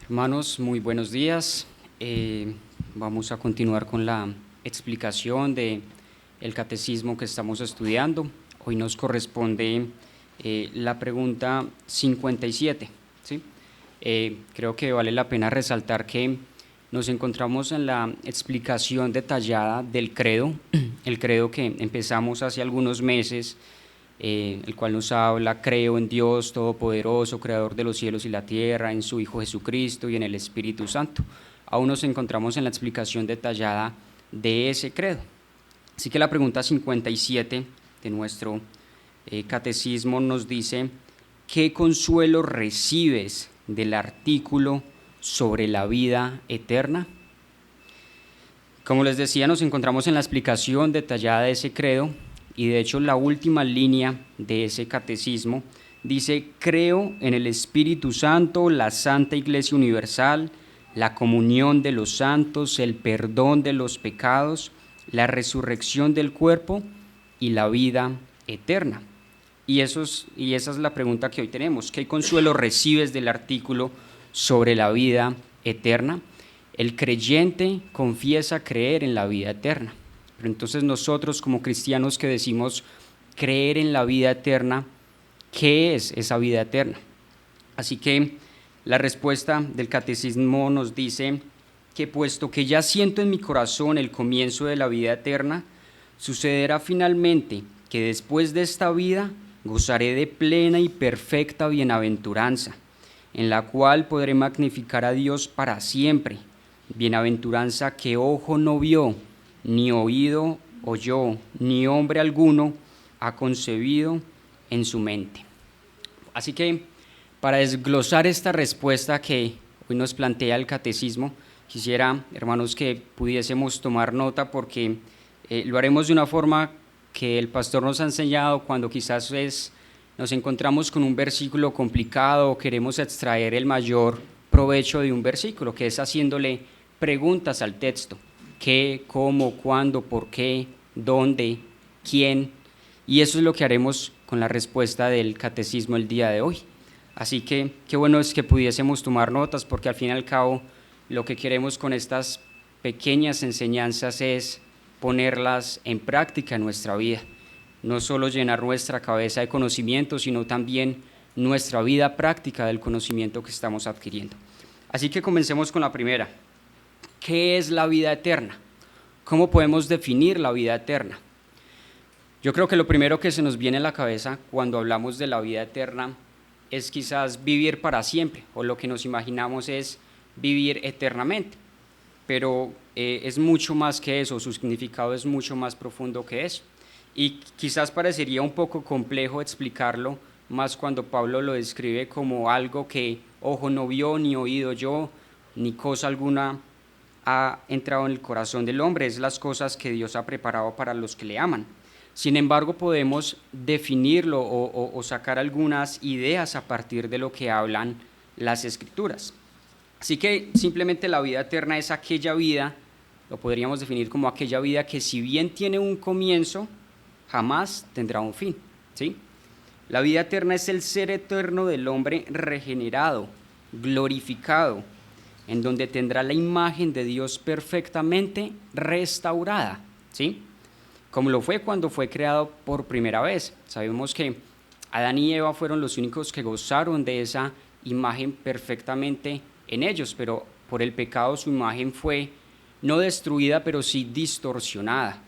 Hermanos, muy buenos días. Vamos a continuar con la explicación de el catecismo que estamos estudiando. Hoy nos corresponde la pregunta 57, ¿sí? Creo que vale la pena resaltar que nos encontramos en la explicación detallada del credo, el credo que empezamos hace algunos meses, el cual nos habla: creo en Dios Todopoderoso, Creador de los cielos y la tierra, en su Hijo Jesucristo y en el Espíritu Santo. Aún nos encontramos en la explicación detallada de ese credo. Así que la pregunta 57 de nuestro catecismo nos dice: ¿qué consuelo recibes del artículo sobre la vida eterna? Como les decía, nos encontramos en la explicación detallada de ese credo, y de hecho la última línea de ese catecismo dice: creo en el Espíritu Santo, la Santa Iglesia Universal, la comunión de los santos, el perdón de los pecados, la resurrección del cuerpo y la vida eterna. Y esa es la pregunta que hoy tenemos: ¿qué consuelo recibes del artículo sobre la vida eterna? El creyente confiesa creer en la vida eterna. Pero entonces nosotros, como cristianos que decimos creer en la vida eterna, ¿qué es esa vida eterna? Así que la respuesta del catecismo nos dice que, puesto que ya siento en mi corazón el comienzo de la vida eterna, sucederá finalmente que después de esta vida gozaré de plena y perfecta bienaventuranza, en la cual podré magnificar a Dios para siempre, bienaventuranza que ojo no vio, ni oído oyó, ni hombre alguno ha concebido en su mente. Así que, para desglosar esta respuesta que hoy nos plantea el catecismo, quisiera, hermanos, que pudiésemos tomar nota, porque lo haremos de una forma que el pastor nos ha enseñado cuando quizás nos encontramos con un versículo complicado o queremos extraer el mayor provecho de un versículo, que es haciéndole preguntas al texto: qué, cómo, cuándo, por qué, dónde, quién. Y eso es lo que haremos con la respuesta del catecismo el día de hoy. Así que qué bueno es que pudiésemos tomar notas, porque al fin y al cabo lo que queremos con estas pequeñas enseñanzas es ponerlas en práctica en nuestra vida. No solo llenar nuestra cabeza de conocimiento, sino también nuestra vida práctica del conocimiento que estamos adquiriendo. Así que comencemos con la primera. ¿Qué es la vida eterna? ¿Cómo podemos definir la vida eterna? Yo creo que lo primero que se nos viene a la cabeza cuando hablamos de la vida eterna es quizás vivir para siempre, o lo que nos imaginamos es vivir eternamente. Pero es mucho más que eso, su significado es mucho más profundo que eso. Y quizás parecería un poco complejo explicarlo, más cuando Pablo lo describe como algo que ojo no vio, ni oído oyó, ni cosa alguna ha entrado en el corazón del hombre. Es las cosas que Dios ha preparado para los que le aman. Sin embargo, podemos definirlo o sacar algunas ideas a partir de lo que hablan las Escrituras. Así que simplemente la vida eterna es aquella vida, lo podríamos definir como aquella vida que, si bien tiene un comienzo, jamás tendrá un fin, ¿sí? La vida eterna es el ser eterno del hombre regenerado, glorificado, en donde tendrá la imagen de Dios perfectamente restaurada, ¿sí? Como lo fue cuando fue creado por primera vez. Sabemos que Adán y Eva fueron los únicos que gozaron de esa imagen perfectamente en ellos, pero por el pecado su imagen fue no destruida, pero sí distorsionada.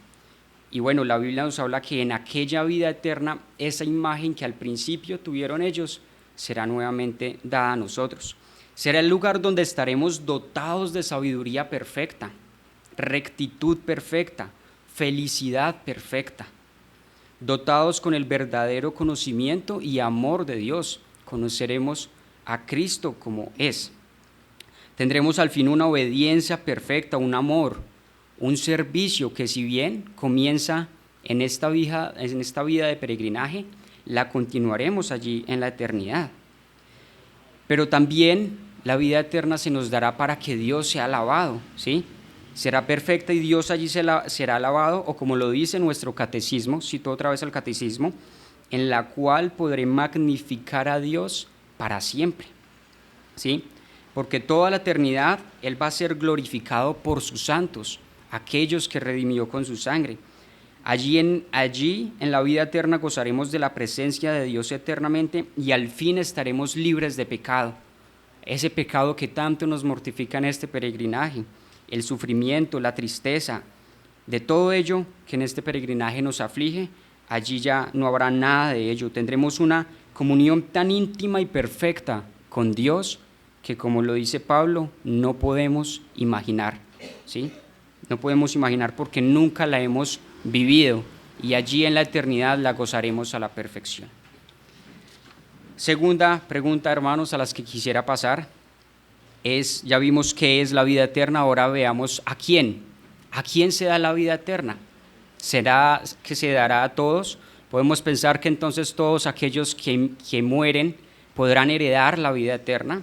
Y bueno, la Biblia nos habla que en aquella vida eterna, esa imagen que al principio tuvieron ellos será nuevamente dada a nosotros. Será el lugar donde estaremos dotados de sabiduría perfecta, rectitud perfecta, felicidad perfecta, dotados con el verdadero conocimiento y amor de Dios. Conoceremos a Cristo como es. Tendremos al fin una obediencia perfecta, un amor, un servicio que, si bien comienza en esta vida de peregrinaje, la continuaremos allí en la eternidad. Pero también la vida eterna se nos dará para que Dios sea alabado, ¿sí? Será perfecta y Dios allí será alabado, o como lo dice nuestro catecismo, cito otra vez el catecismo, en la cual podré magnificar a Dios para siempre, ¿sí? porque toda la eternidad Él va a ser glorificado por sus santos, aquellos que redimió con su sangre. Allí en la vida eterna gozaremos de la presencia de Dios eternamente y al fin estaremos libres de pecado. Ese pecado que tanto nos mortifica en este peregrinaje, el sufrimiento, la tristeza, de todo ello que en este peregrinaje nos aflige, allí ya no habrá nada de ello. Tendremos una comunión tan íntima y perfecta con Dios que, como lo dice Pablo, no podemos imaginar, ¿sí? No podemos imaginar porque nunca la hemos vivido y allí en la eternidad la gozaremos a la perfección. Segunda pregunta, hermanos, a las que quisiera pasar es, ya vimos qué es la vida eterna, ahora veamos a quién se da la vida eterna. ¿Será que se dará a todos? Podemos pensar que entonces todos aquellos que mueren podrán heredar la vida eterna.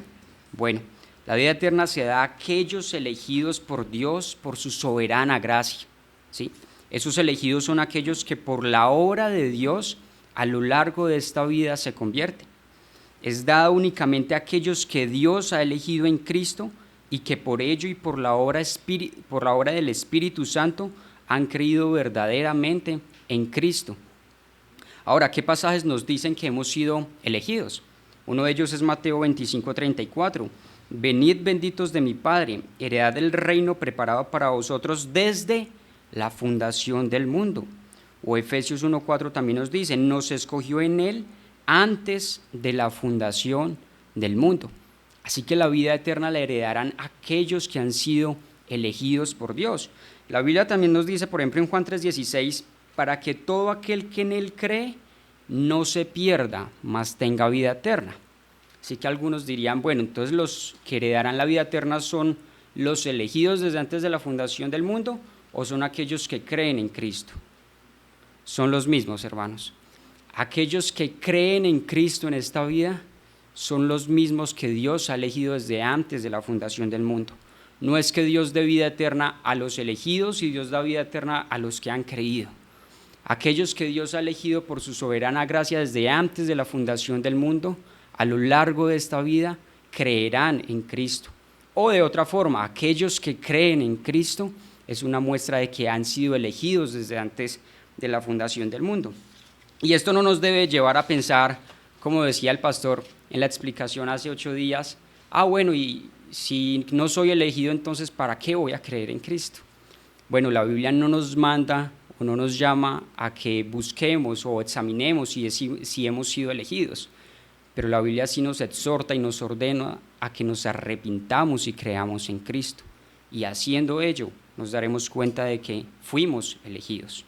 Bueno, la vida eterna se da a aquellos elegidos por Dios por su soberana gracia, ¿sí? Esos elegidos son aquellos que por la obra de Dios a lo largo de esta vida se convierten. Es dada únicamente a aquellos que Dios ha elegido en Cristo y que por ello y por la obra del Espíritu Santo han creído verdaderamente en Cristo. Ahora, ¿qué pasajes nos dicen que hemos sido elegidos? Uno de ellos es Mateo 25:34. Venid benditos de mi Padre, heredad del reino preparado para vosotros desde la fundación del mundo. O Efesios 1:4 también nos dice, nos escogió en Él antes de la fundación del mundo. Así que la vida eterna la heredarán aquellos que han sido elegidos por Dios. La Biblia también nos dice, por ejemplo, en Juan 3:16, para que todo aquel que en Él cree no se pierda, mas tenga vida eterna. Así que algunos dirían, bueno, entonces los que heredarán la vida eterna son los elegidos desde antes de la fundación del mundo, o son aquellos que creen en Cristo. Son los mismos, hermanos. Aquellos que creen en Cristo en esta vida son los mismos que Dios ha elegido desde antes de la fundación del mundo. No es que Dios dé vida eterna a los elegidos y Dios da vida eterna a los que han creído. Aquellos que Dios ha elegido por su soberana gracia desde antes de la fundación del mundo, a lo largo de esta vida, creerán en Cristo. O de otra forma, aquellos que creen en Cristo es una muestra de que han sido elegidos desde antes de la fundación del mundo. Y esto no nos debe llevar a pensar, como decía el pastor en la explicación hace 8 días, bueno, y si no soy elegido, entonces ¿para qué voy a creer en Cristo? Bueno, la Biblia no nos manda o no nos llama a que busquemos o examinemos si hemos sido elegidos, pero la Biblia sí nos exhorta y nos ordena a que nos arrepintamos y creamos en Cristo, y haciendo ello nos daremos cuenta de que fuimos elegidos.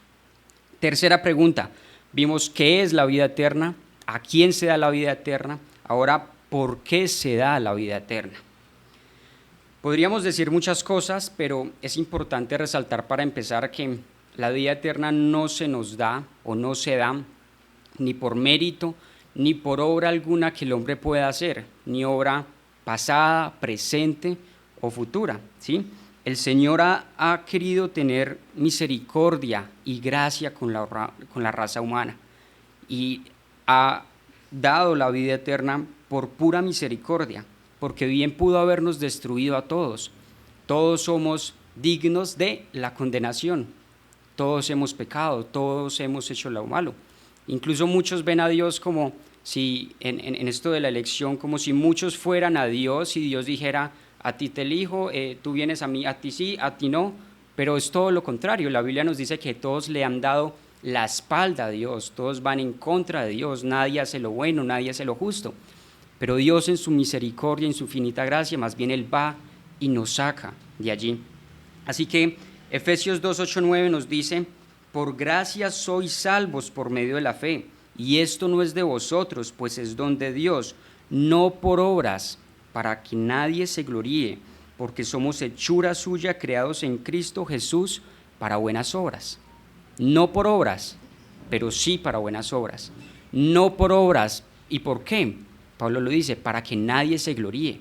Tercera pregunta, vimos qué es la vida eterna, a quién se da la vida eterna, ahora ¿por qué se da la vida eterna? Podríamos decir muchas cosas, pero es importante resaltar para empezar que la vida eterna no se nos da o no se da ni por mérito ni por obra alguna que el hombre pueda hacer, ni obra pasada, presente o futura, ¿sí? El Señor ha querido tener misericordia y gracia con la raza humana y ha dado la vida eterna por pura misericordia, porque bien pudo habernos destruido a todos. Todos somos dignos de la condenación, todos hemos pecado, todos hemos hecho lo malo. Incluso muchos ven a Dios como si, en esto de la elección, como si muchos fueran a Dios y Dios dijera, a ti te elijo, tú vienes a mí, a ti sí, a ti no, pero es todo lo contrario. La Biblia nos dice que todos le han dado la espalda a Dios, todos van en contra de Dios, nadie hace lo bueno, nadie hace lo justo, pero Dios en su misericordia, en su infinita gracia, más bien Él va y nos saca de allí. Así que Efesios 2:8-9 nos dice, por gracia sois salvos por medio de la fe, y esto no es de vosotros, pues es don de Dios, no por obras, para que nadie se gloríe, porque somos hechura suya, creados en Cristo Jesús para buenas obras. No por obras, pero sí para buenas obras. No por obras. ¿Y por qué? Pablo lo dice, para que nadie se gloríe.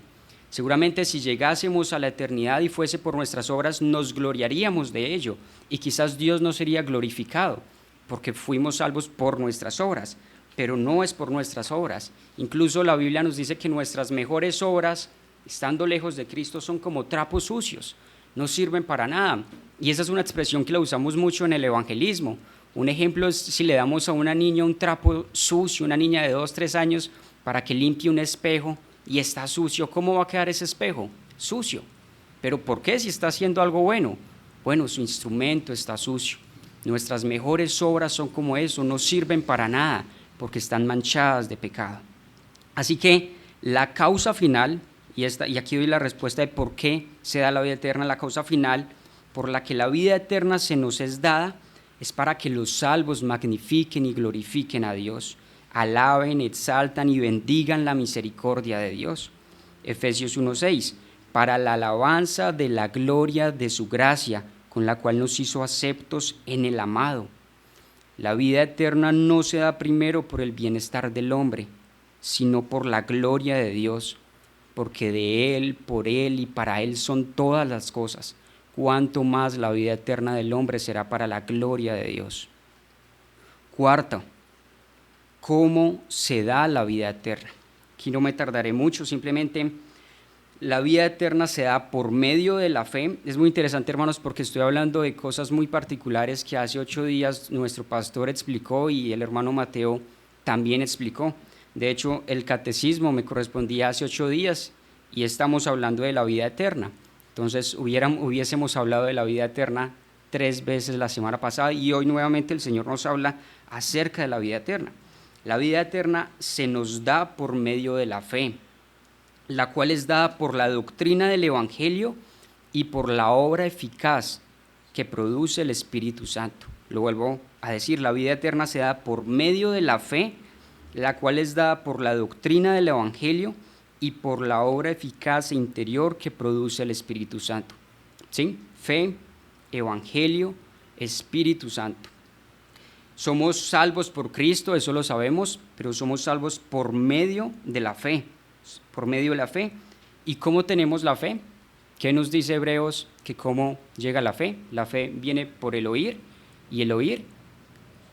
Seguramente si llegásemos a la eternidad y fuese por nuestras obras, nos gloriaríamos de ello, y quizás Dios no sería glorificado, porque fuimos salvos por nuestras obras, pero no es por nuestras obras. Incluso la Biblia nos dice que nuestras mejores obras estando lejos de Cristo, son como trapos sucios, no sirven para nada. Y esa es una expresión que la usamos mucho en el evangelismo. Un ejemplo es si le damos a una niña un trapo sucio, una niña de 2, 3 años, para que limpie un espejo y está sucio, ¿cómo va a quedar ese espejo? Sucio. ¿Pero por qué si está haciendo algo bueno? Bueno, su instrumento está sucio. Nuestras mejores obras son como eso, no sirven para nada porque están manchadas de pecado. Así que la causa final, y aquí doy la respuesta de por qué se da la vida eterna, la causa final por la que la vida eterna se nos es dada es para que los salvos magnifiquen y glorifiquen a Dios, alaben, exaltan y bendigan la misericordia de Dios. Efesios 1:6, para la alabanza de la gloria de su gracia, con la cual nos hizo aceptos en el amado. La vida eterna no se da primero por el bienestar del hombre, sino por la gloria de Dios, porque de Él, por Él y para Él son todas las cosas. Cuanto más la vida eterna del hombre será para la gloria de Dios. Cuarto, ¿cómo se da la vida eterna? Aquí no me tardaré mucho, simplemente la vida eterna se da por medio de la fe. Es muy interesante, hermanos, porque estoy hablando de cosas muy particulares que hace 8 días nuestro pastor explicó y el hermano Mateo también explicó. De hecho, el catecismo me correspondía hace 8 días y estamos hablando de la vida eterna. Entonces hubiésemos hablado de la vida eterna 3 veces la semana pasada y hoy nuevamente el Señor nos habla acerca de la vida eterna. La vida eterna se nos da por medio de la fe, la cual es dada por la doctrina del Evangelio y por la obra eficaz que produce el Espíritu Santo. Lo vuelvo a decir, la vida eterna se da por medio de la fe, la cual es dada por la doctrina del Evangelio y por la obra eficaz e interior que produce el Espíritu Santo. ¿Sí? Fe, Evangelio, Espíritu Santo. Somos salvos por Cristo, eso lo sabemos, pero somos salvos por medio de la fe. Por medio de la fe. ¿Y cómo tenemos la fe? ¿Qué nos dice Hebreos? Que cómo llega la fe. La fe viene por el oír, y el oír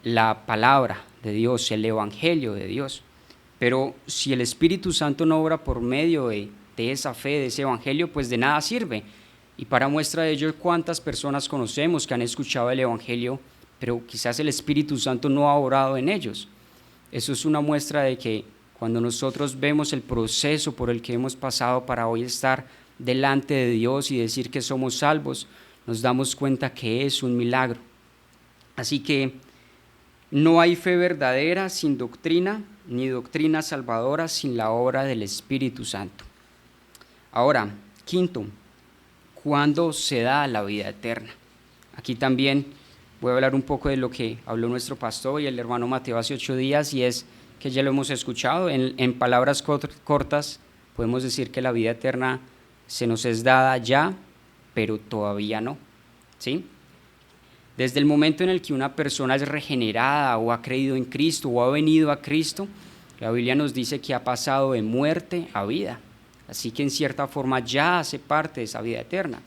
la palabra de Dios, el Evangelio de Dios. Pero si el Espíritu Santo no obra por medio de esa fe, de ese Evangelio, pues de nada sirve. Y para muestra de ello, ¿cuántas personas conocemos que han escuchado el Evangelio, pero quizás el Espíritu Santo no ha obrado en ellos? Eso es una muestra de que cuando nosotros vemos el proceso por el que hemos pasado para hoy estar delante de Dios y decir que somos salvos, nos damos cuenta que es un milagro. Así que no hay fe verdadera sin doctrina, ni doctrina salvadora sin la obra del Espíritu Santo. Ahora, quinto, ¿cuándo se da la vida eterna? Aquí también voy a hablar un poco de lo que habló nuestro pastor y el hermano Mateo hace 8 días, y es que ya lo hemos escuchado. En palabras cortas podemos decir que la vida eterna se nos es dada ya, pero todavía no, ¿sí? Desde el momento en el que una persona es regenerada o ha creído en Cristo o ha venido a Cristo, la Biblia nos dice que ha pasado de muerte a vida. Así que en cierta forma ya hace parte de esa vida eterna.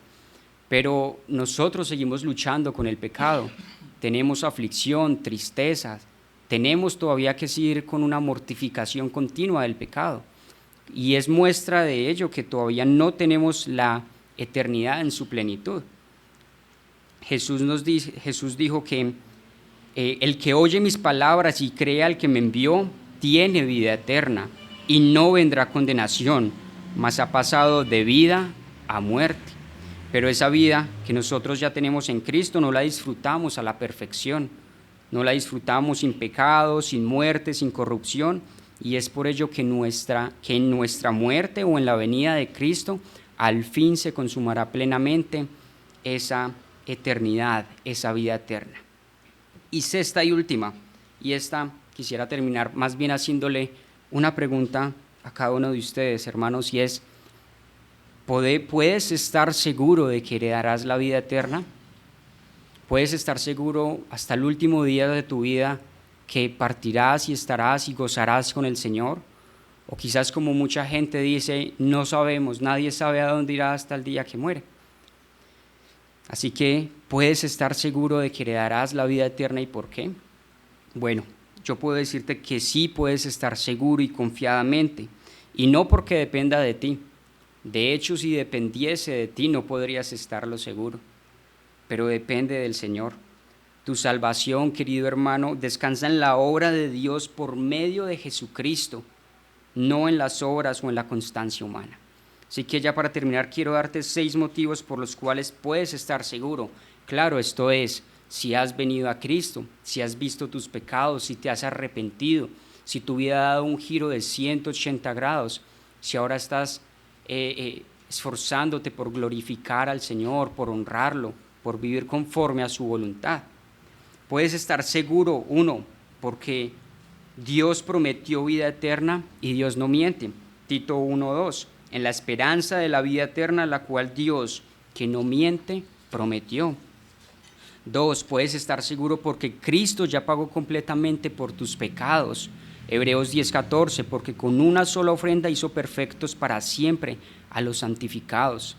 Pero nosotros seguimos luchando con el pecado. Tenemos aflicción, tristeza. Tenemos todavía que seguir con una mortificación continua del pecado. Y es muestra de ello que todavía no tenemos la eternidad en su plenitud. Jesús dijo que el que oye mis palabras y cree al que me envió tiene vida eterna y no vendrá condenación, mas ha pasado de vida a muerte. Pero esa vida que nosotros ya tenemos en Cristo no la disfrutamos a la perfección, no la disfrutamos sin pecado, sin muerte, sin corrupción, y es por ello que en nuestra muerte o en la venida de Cristo al fin se consumará plenamente esa eternidad, esa vida eterna. Y sexta y última, y esta quisiera terminar más bien haciéndole una pregunta a cada uno de ustedes, hermanos, y es: ¿puedes estar seguro de que heredarás la vida eterna? ¿Puedes estar seguro hasta el último día de tu vida que partirás y estarás y gozarás con el Señor? O quizás, como mucha gente dice, no sabemos, nadie sabe a dónde irá hasta el día que muere. Así que, ¿puedes estar seguro de que heredarás la vida eterna y por qué? Bueno, yo puedo decirte que sí puedes estar seguro y confiadamente, y no porque dependa de ti, De hecho, si dependiese de ti, no podrías estarlo seguro, pero depende del Señor. Tu salvación, querido hermano, descansa en la obra de Dios por medio de Jesucristo, no en las obras o en la constancia humana. Así que ya para terminar, quiero darte 6 motivos por los cuales puedes estar seguro. Claro, esto es, si has venido a Cristo, si has visto tus pecados, si te has arrepentido, si tu vida ha dado un giro de 180 grados, si ahora estás esforzándote por glorificar al Señor, por honrarlo, por vivir conforme a su voluntad. Puedes estar seguro, uno, porque Dios prometió vida eterna y Dios no miente. Tito 1:2, en la esperanza de la vida eterna, la cual Dios, que no miente, prometió. 2, puedes estar seguro porque Cristo ya pagó completamente por tus pecados. Hebreos 10:14, porque con una sola ofrenda hizo perfectos para siempre a los santificados.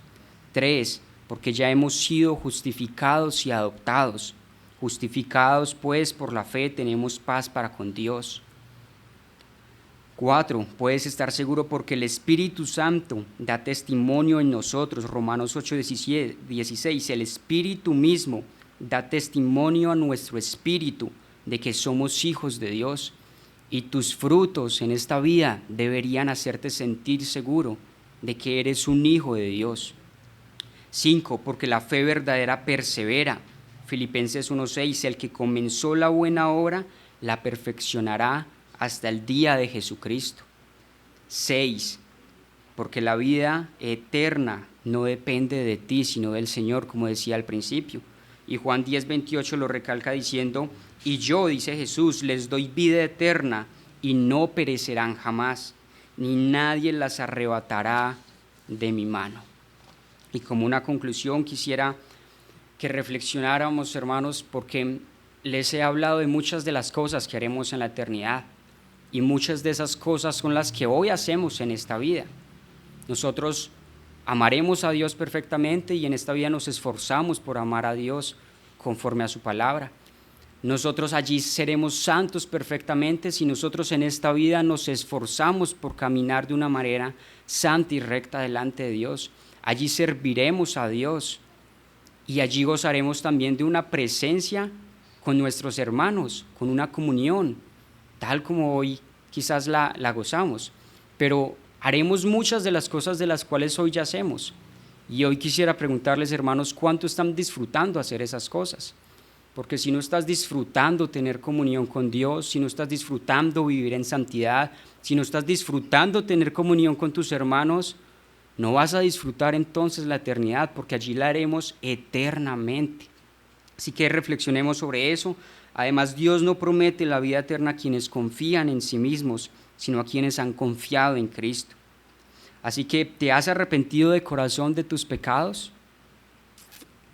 3, porque ya hemos sido justificados y adoptados. Justificados pues por la fe tenemos paz para con Dios. 4, puedes estar seguro porque el Espíritu Santo da testimonio en nosotros. Romanos 8:16, el Espíritu mismo da testimonio a nuestro espíritu de que somos hijos de Dios. Y tus frutos en esta vida deberían hacerte sentir seguro de que eres un hijo de Dios. 5, porque la fe verdadera persevera. Filipenses 1:6, el que comenzó la buena obra la perfeccionará hasta el día de Jesucristo. 6, porque la vida eterna no depende de ti, sino del Señor, como decía al principio. Y Juan 10:28 lo recalca diciendo, y yo, dice Jesús, les doy vida eterna y no perecerán jamás, ni nadie las arrebatará de mi mano. Y como una conclusión quisiera que reflexionáramos, hermanos, porque les he hablado de muchas de las cosas que haremos en la eternidad y muchas de esas cosas son las que hoy hacemos en esta vida. Nosotros amaremos a Dios perfectamente y en esta vida nos esforzamos por amar a Dios conforme a su palabra. Nosotros allí seremos santos perfectamente si nosotros en esta vida nos esforzamos por caminar de una manera santa y recta delante de Dios. Allí serviremos a Dios y allí gozaremos también de una presencia con nuestros hermanos, con una comunión, tal como hoy quizás la gozamos, pero haremos muchas de las cosas de las cuales hoy ya hacemos. Y hoy quisiera preguntarles, hermanos, ¿cuánto están disfrutando hacer esas cosas? Porque si no estás disfrutando tener comunión con Dios, si no estás disfrutando vivir en santidad, si no estás disfrutando tener comunión con tus hermanos, no vas a disfrutar entonces la eternidad, porque allí la haremos eternamente. Así que reflexionemos sobre eso. Además, Dios no promete la vida eterna a quienes confían en sí mismos, sino a quienes han confiado en Cristo. Así que, ¿te has arrepentido de corazón de tus pecados?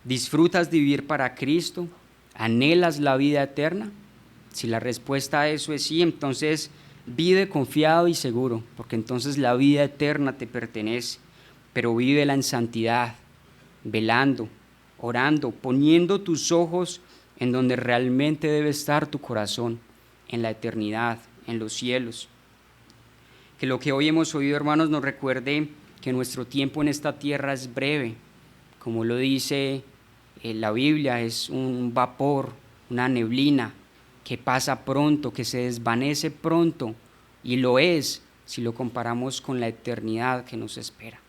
¿Disfrutas de vivir para Cristo? ¿Anhelas la vida eterna? Si la respuesta a eso es sí, entonces vive confiado y seguro, porque entonces la vida eterna te pertenece, pero vívela en santidad, velando, orando, poniendo tus ojos en donde realmente debe estar tu corazón, en la eternidad, en los cielos. Que lo que hoy hemos oído, hermanos, nos recuerde que nuestro tiempo en esta tierra es breve, como lo dice la Biblia, es un vapor, una neblina que pasa pronto, que se desvanece pronto, y lo es si lo comparamos con la eternidad que nos espera.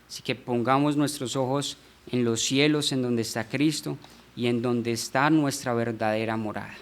Así que pongamos nuestros ojos en los cielos, en donde está Cristo y en donde está nuestra verdadera morada.